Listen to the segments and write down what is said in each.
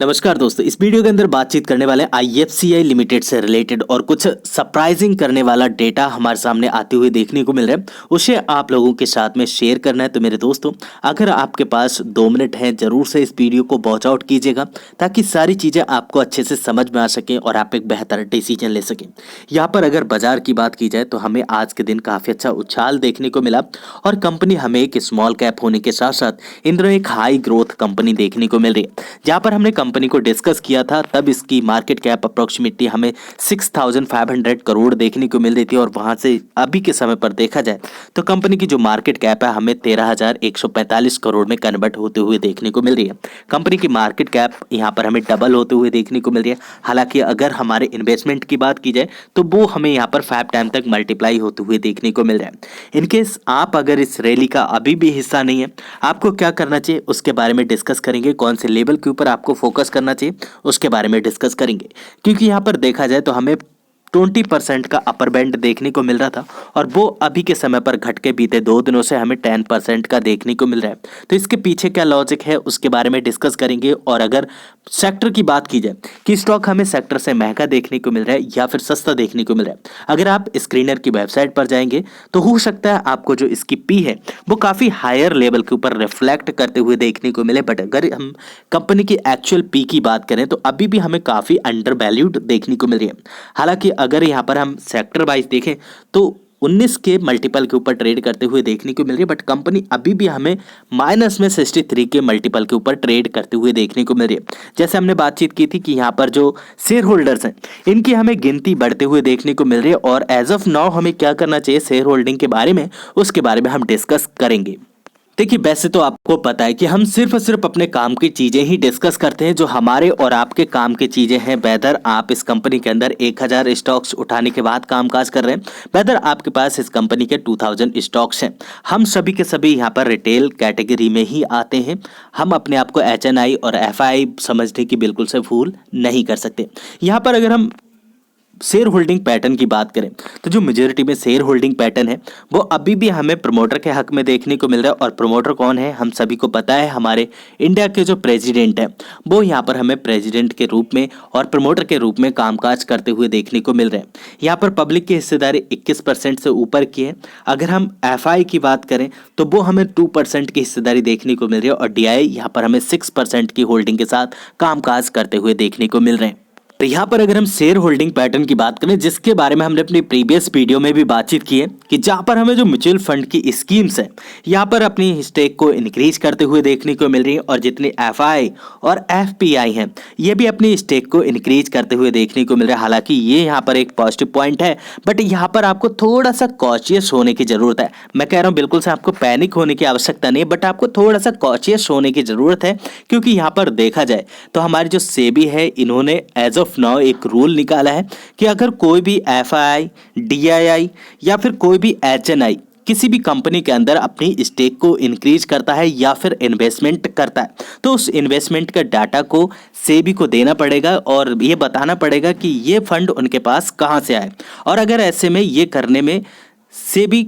नमस्कार दोस्तों, इस वीडियो के अंदर बातचीत करने वाले आईएफसीआई लिमिटेड से रिलेटेड और कुछ सरप्राइजिंग करने वाला डेटा हमारे सामने आते हुए देखने को मिल रहा है। उसे आप लोगों के साथ में शेयर करना है। तो मेरे दोस्तों, अगर आपके पास 2 मिनट हैं, जरूर से इस वीडियो को वॉच आउट कीजिएगा ताकि सारी चीज़ें आपको अच्छे से समझ में आ सकें और आप एक बेहतर डिसीजन ले सकें। यहाँ पर अगर बाजार की बात की जाए तो हमें आज के दिन काफ़ी अच्छा उछाल देखने को मिला और कंपनी हमें एक स्मॉल कैप होने के साथ साथ इन दोनों एक हाई ग्रोथ कंपनी देखने को मिल रही है। जहाँ पर हमने कंपनी को डिस्कस किया था तब इसकी मार्केट कैप अप्रोक्सीमेटली हमें 6500 करोड़ देखने को मिल रही थी और वहां से अभी के समय पर देखा जाए तो कंपनी की जो मार्केट कैप है हमें 13,145 करोड़ में कन्वर्ट होते हुए देखने को मिल रही है। कंपनी की मार्केट कैप यहाँ पर हमें डबल होते हुए देखने को मिल रही है। हालांकि अगर हमारे इन्वेस्टमेंट की बात की जाए तो वो हमें यहाँ पर 5 टाइम तक मल्टीप्लाई होते हुए देखने को मिल रहा है। इनकेस आप अगर इस रैली का अभी भी हिस्सा नहीं है, आपको क्या करना चाहिए उसके बारे में डिस्कस करेंगे। कौन से लेवल के ऊपर आपको फोकस करना चाहिए उसके बारे में डिस्कस करेंगे। क्योंकि यहाँ पर देखा जाए तो हमें 20% का अपर बैंड देखने को मिल रहा था और वो अभी के समय पर घट के बीते 2 दिनों से हमें 10% का देखने को मिल रहा है। तो इसके पीछे क्या लॉजिक है उसके बारे में डिस्कस करेंगे। और अगर सेक्टर की बात की जाए कि स्टॉक हमें सेक्टर से महंगा देखने को मिल रहा है या फिर सस्ता देखने को मिल रहा है, अगर आप स्क्रीनर की वेबसाइट पर जाएंगे तो हो सकता है आपको जो इसकी पी है वो काफ़ी हायर लेवल के ऊपर रिफ्लेक्ट करते हुए देखने को मिले। बट अगर हम कंपनी की एक्चुअल पी की बात करें तो अभी भी हमें काफ़ी अंडर वैल्यूड देखने को मिल रही है। हालांकि अगर यहाँ पर हम सेक्टर वाइज देखें तो 19 के मल्टीपल के ऊपर ट्रेड करते हुए देखने को मिल रही है। बट कंपनी अभी भी हमें माइनस में 63 के मल्टीपल के ऊपर ट्रेड करते हुए देखने को मिल रही है। जैसे हमने बातचीत की थी कि यहाँ पर जो शेयर होल्डर्स हैं इनकी हमें गिनती बढ़ते हुए देखने को मिल रही है और एज ऑफ नाउ हमें क्या करना चाहिए शेयर होल्डिंग के बारे में, उसके बारे में हम डिस्कस करेंगे। देखिए, वैसे तो आपको पता है कि हम सिर्फ और सिर्फ अपने काम की चीजें ही डिस्कस करते हैं जो हमारे और आपके काम की चीजें हैं। वेदर आप इस कंपनी के अंदर 1000 स्टॉक्स उठाने के बाद कामकाज कर रहे हैं, वेदर आपके पास इस कंपनी के 2000 स्टॉक्स हैं, हम सभी के सभी यहाँ पर रिटेल कैटेगरी में ही आते हैं। हम अपने आप को HNI और FI समझने की बिल्कुल से भूल नहीं कर सकते। यहाँ पर अगर हम शेयर होल्डिंग पैटर्न की बात करें तो जो मेजोरिटी में शेयर होल्डिंग पैटर्न है वो अभी भी हमें प्रमोटर के हक में देखने को मिल रहा है। और प्रमोटर कौन है हम सभी को पता है, हमारे इंडिया के जो प्रेसिडेंट है वो यहाँ पर हमें प्रेसिडेंट के रूप में और प्रमोटर के रूप में कामकाज करते हुए देखने को मिल रहे हैं। यहाँ पर पब्लिक की हिस्सेदारी 21% से ऊपर की है। अगर हम FI की बात करें तो वो हमें 2% की हिस्सेदारी देखने को मिल रही है और DI यहाँ पर हमें 6% की होल्डिंग के साथ कामकाज करते हुए देखने को मिल रहे हैं। तो यहाँ पर अगर हम शेयर होल्डिंग पैटर्न की बात करें जिसके बारे में हमने अपनी प्रीवियस वीडियो में भी बातचीत की है कि जहाँ पर हमें जो म्यूचुअल फंड की स्कीम्स है यहाँ पर अपनी स्टेक को इंक्रीज करते हुए देखने को मिल रही है और जितनी FI और FPI हैं ये भी अपनी स्टेक को इंक्रीज करते हुए देखने को मिल रहा है। हालांकि ये यहाँ पर एक पॉजिटिव पॉइंट है बट यहाँ पर आपको थोड़ा सा कॉशियस होने की जरूरत है। मैं कह रहा हूँ बिल्कुल से आपको पैनिक होने की आवश्यकता नहीं है बट आपको थोड़ा सा कॉशियस होने की जरूरत है। क्योंकि यहाँ पर देखा जाए तो हमारी जो सेबी है इन्होंने एज ऑफ नाउ एक रूल निकाला है कि अगर कोई भी FI, DII या फिर कोई भी HNI किसी भी कंपनी के अंदर अपनी स्टेक को इंक्रीज करता है या फिर इन्वेस्टमेंट करता है तो उस इन्वेस्टमेंट का डाटा को सेबी को देना पड़ेगा और ये बताना पड़ेगा कि ये फंड उनके पास कहाँ से आए। और अगर ऐसे में ये करने में सेबी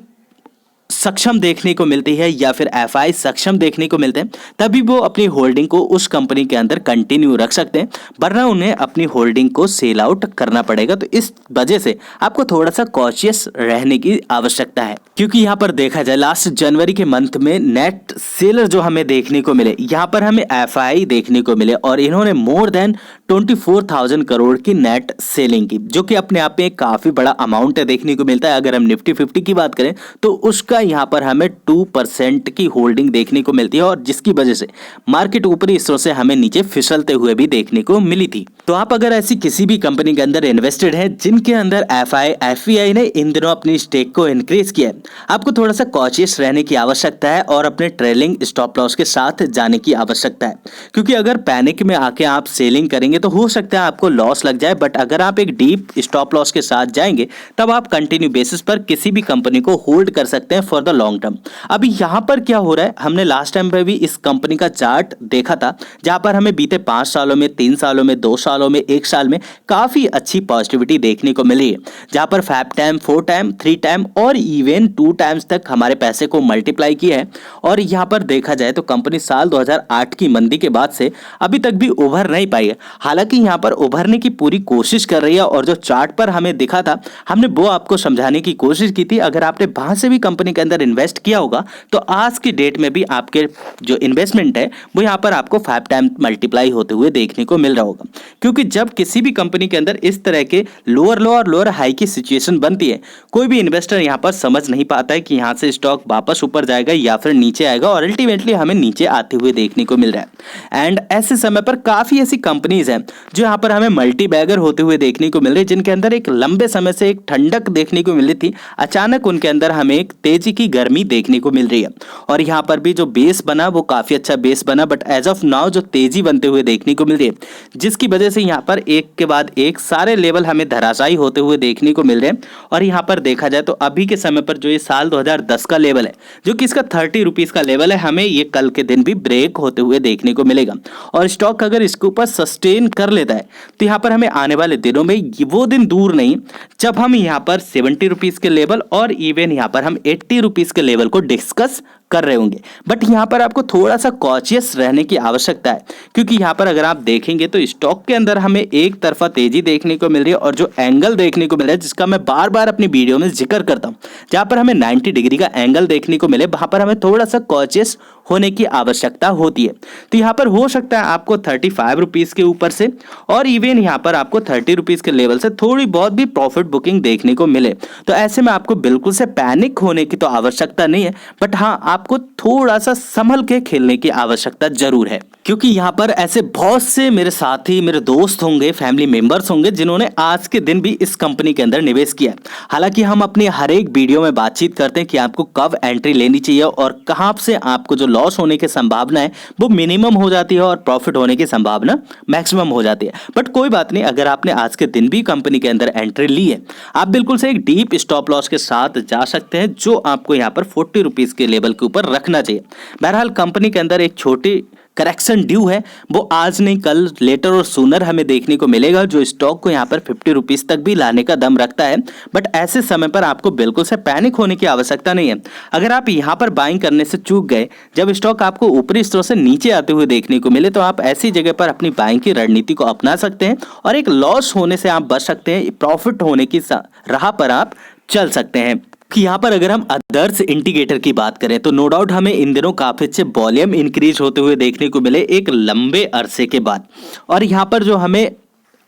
सक्षम देखने को मिलती है या फिर FI सक्षम देखने को मिलते हैं तभी वो अपनी होल्डिंग को उस कंपनी के अंदर कंटिन्यू रख सकते हैं, वरना उन्हें अपनी होल्डिंग को सेल आउट करना पड़ेगा। तो इस वजह से आपको थोड़ा सा कॉशियस रहने की आवश्यकता है। क्योंकि यहाँ पर देखा जाए लास्ट जनवरी के मंथ में नेट सेलर जो हमें देखने को मिले यहाँ पर हमें FI देखने को मिले और इन्होंने मोर देन 24,000 करोड़ की नेट सेलिंग की, जो कि अपने आप में काफी बड़ा अमाउंट है देखने को मिलता है। अगर हम निफ्टी 50 की बात करें तो उसका यहाँ पर हमें 2% की होल्डिंग देखने को मिलती है और जिसकी वजह से मार्केट ऊपरी स्रोत से हमें नीचे फिसलते हुए भी देखने को मिली थी। तो आप अगर ऐसी किसी भी कंपनी के अंदर इन्वेस्टेड हैं जिनके अंदर FI, FPI ने इन दिनों अपनी स्टेक को इंक्रीज किया है, आपको थोड़ा सा कॉशियस रहने की आवश्यकता है और अपने ट्रेलिंग स्टॉप लॉस के साथ जाने की आवश्यकता है। क्योंकि अगर पैनिक में आके आप सेलिंग करेंगे तो हो सकता है आपको लॉस लग जाए, बट अगर आप एक डीप स्टॉप लॉस के साथ जाएंगे तब आप कंटिन्यू बेसिस पर किसी भी कंपनी को होल्ड कर सकते हैं फॉर द लॉन्ग टर्म। अभी यहाँ पर क्या हो रहा है, हमने लास्ट टाइम पे भी इस कंपनी का चार्ट देखा था जहाँ पर हमें बीते 5 सालों में, 3 सालों में, 2 सालों में, 1 साल में काफी अच्छी पॉजिटिविटी देखने को मिल रही है, जहाँ पर 5 टाइम, 4 टाइम, 3 टाइम और इवन 2 टाइम्स तक हमारे पैसे को मल्टीप्लाई किया है। और यहाँ पर देखा जाए तो कंपनी साल 2008 की मंदी के बाद से अभी तक भी उभर नहीं पाई है। हालांकि यहाँ पर उभरने की पूरी कोशिश कर रही है और जो चार्ट पर हमें दिखा था हमने वो आपको समझाने की कोशिश की थी। अगर आपने वहां से भी कंपनी के अंदर इन्वेस्ट किया होगा तो आज की डेट में भी आपके जो इन्वेस्टमेंट है वो यहाँ पर आपको 5 टाइम मल्टीप्लाई होते हुए देखने को मिल रहा होगा। क्योंकि जब किसी भी कंपनी के अंदर इस तरह के लोअर लो और लोअर हाई की सिचुएशन बनती है, कोई भी इन्वेस्टर यहाँ पर समझ नहीं पाता है कि यहाँ से स्टॉक वापस ऊपर जाएगा या फिर नीचे आएगा, और अल्टीमेटली हमें नीचे आते हुए देखने को मिल रहा है। एंड ऐसे समय पर काफी ऐसी कंपनीज हैं जो यहाँ पर हमें मल्टी बैगर होते हुए देखने को मिल रही है, जिनके अंदर एक लंबे समय से एक ठंडक देखने को मिल रही थी, अचानक उनके अंदर हमें एक तेजी की गर्मी देखने को मिल रही है। और यहाँ पर भी जो बेस बना वो काफी अच्छा बेस बना, बट एज ऑफ नाउ जो तेजी बनते हुए देखने को मिल रही है, जिसकी वजह से यहाँ पर एक के बाद एक सारे लेवल हमें धराशायी होते हुए देखने को मिल रहे हैं। और यहाँ पर देखा जाए तो अभी के समय पर जो ये साल 2010 का लेवल है, जो कि इसका 30 रुपीज का लेवल है, हमें ये कल के दिन भी ब्रेक होते हुए देखने को मिलेगा। और स्टॉक अगर इसके ऊपर सस्टेन कर लेता है तो यहाँ पर हमें आने वाले दिनों में वो दिन दूर नहीं जब हम यहाँ पर 70 रुपीज के लेवल और इवन यहाँ पर हम 80 रुपीज के लेवल को डिस्कस कर रहे होंगे। बट यहाँ पर आपको थोड़ा सा कॉशियस रहने की आवश्यकता है, क्योंकि यहाँ पर अगर आप देखेंगे तो स्टॉक के अंदर हमें एक तरफा तेजी देखने को मिल रही है और जो एंगल देखने को मिल रहा है, जिसका मैं बार बार अपनी वीडियो में जिक्र करता हूँ, जहाँ पर हमें 90 डिग्री का एंगल देखने को मिले, वहां पर हमें थोड़ा सा कॉशियस होने की आवश्यकता होती है। तो यहाँ पर हो सकता है आपको 35 रुपीज के ऊपर से और इवन यहाँ पर आपको 30 रुपीज के लेवल से थोड़ी बहुत भी प्रॉफिट बुकिंग देखने को मिले। तो ऐसे में आपको बिल्कुल से पैनिक होने की तो आवश्यकता नहीं है, बट हाँ आपको थोड़ा सा संभल के खेलने की आवश्यकता जरूर है, क्योंकि यहाँ पर ऐसे बहुत से मेरे साथी, मेरे दोस्त होंगे, फैमिली मेंबर्स होंगे जिन्होंने आज के दिन भी इस कंपनी के अंदर निवेश किया है। हालांकि हम अपने हर एक वीडियो में बातचीत करते हैं कि आपको कब एंट्री लेनी चाहिए और कहां से आपको जो लॉस होने की संभावना है वो मिनिमम हो जाती है और प्रॉफिट होने की संभावना मैक्सिमम हो जाती है। बट कोई बात नहीं, अगर आपने आज के दिन भी कंपनी के अंदर एंट्री ली है, आप बिल्कुल से एक डीप स्टॉप लॉस के साथ जा सकते हैं, जो आपको यहाँ पर 40 रुपीज के लेवल के ऊपर रखना चाहिए। बहरहाल कंपनी के अंदर एक छोटी करेक्शन ड्यू है, वो आज नहीं कल, लेटर और सूनर हमें देखने को मिलेगा, जो स्टॉक को यहाँ पर 50 रुपीज तक भी लाने का दम रखता है। बट ऐसे समय पर आपको बिल्कुल से पैनिक होने की आवश्यकता नहीं है। अगर आप यहाँ पर बाइंग करने से चूक गए, जब स्टॉक आपको ऊपरी स्तर से नीचे आते हुए देखने को मिले, तो आप ऐसी जगह पर अपनी बाइंग की रणनीति को अपना सकते हैं और एक लॉस होने से आप बच सकते हैं, प्रॉफिट होने की राह पर आप चल सकते हैं। कि यहाँ पर अगर हम अदर्स इंडिकेटर की बात करें तो नो डाउट हमें इन दिनों काफी अच्छे वॉल्यूम इंक्रीज होते हुए देखने को मिले एक लंबे अरसे के बाद। और यहाँ पर जो हमें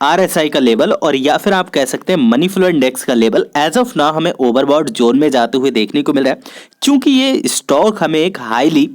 RSI का लेवल और या फिर आप कह सकते हैं मनी फ्लो इंडेक्स का लेवल एज ऑफ नाउ हमें ओवरबॉट जोन में जाते हुए देखने को मिल रहा है। चूंकि ये स्टॉक हमें एक हाईली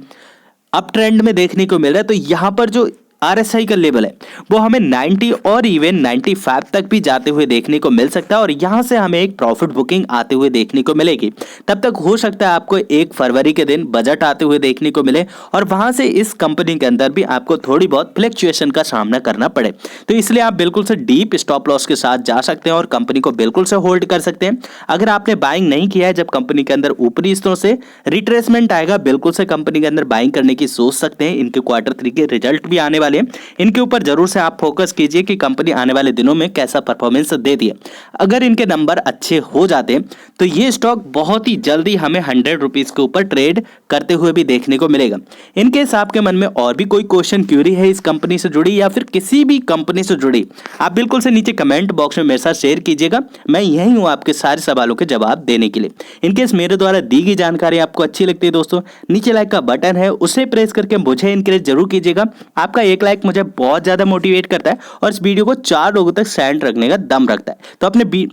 अप ट्रेंड में देखने को मिल रहा है, तो यहाँ पर जो RSI का लेवल है वो हमें 90 और इवन 95 तक भी जाते हुए देखने को मिल सकता है और यहां से हमें एक प्रॉफिट बुकिंग आते हुए देखने को मिलेगी। तब तक हो सकता है आपको 1 फरवरी के दिन बजट आते हुए देखने को मिले और वहां से इस कंपनी के अंदर भी आपको थोड़ी बहुत फ्लक्चुएशन का सामना करना पड़े। तो इसलिए आप बिल्कुल से डीप स्टॉप लॉस के साथ जा सकते हैं और कंपनी को बिल्कुल से होल्ड कर सकते हैं। अगर आपने बाइंग नहीं किया है, जब कंपनी के अंदर ऊपरी स्तरों से रिट्रेसमेंट आएगा, बिल्कुल से कंपनी के अंदर बाइंग करने की सोच सकते हैं। इनके Q3 के रिजल्ट भी आने वाले, इनके ऊपर जरूर से आप फोकस कीजिए कि कंपनी आने वाले दिनों में कैसा परफॉर्मेंस देती है। अगर इनके नंबर अच्छे हो जाते तो ये स्टॉक बहुत ही जल्दी हमें 100 रुपीज के ऊपर ट्रेड करते हुए भी देखने को मिलेगा। इनके हिसाब के मन में और भी कोई क्वेश्चन क्यूरी है इस कंपनी से जुड़ी या फिर किसी भी कंपनी से जुड़ी, आप बिल्कुल से नीचे कमेंट बॉक्स में मेरे साथ शेयर कीजिएगा। मैं यही हूं आपके सारे सवालों के जवाब देने के लिए। इनकेस मेरे द्वारा दी गई जानकारी आपको अच्छी लगती है दोस्तों, नीचे लाइक का बटन है, उसे प्रेस करके मुझे इनकरेज जरूर कीजिएगा। आपका एक लाइक मुझे बहुत ज्यादा मोटिवेट करता है और इस वीडियो को 4 लोगों तक सेंड रखने का दम रखता है। तो अपने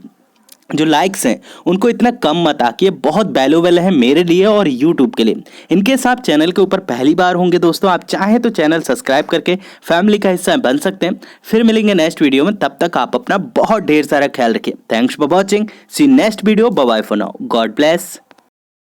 जो लाइक्स हैं उनको इतना कम मत आकिए, बहुत वैल्यूएबल है मेरे लिए और यूट्यूब के लिए। इनके साथ चैनल के ऊपर पहली बार होंगे दोस्तों, आप चाहें तो चैनल सब्सक्राइब करके फैमिली का हिस्सा बन सकते हैं। फिर मिलेंगे नेक्स्ट वीडियो में, तब तक आप अपना बहुत ढेर सारा ख्याल रखिए। Thanks for watching, see next video, bye bye for now, God bless.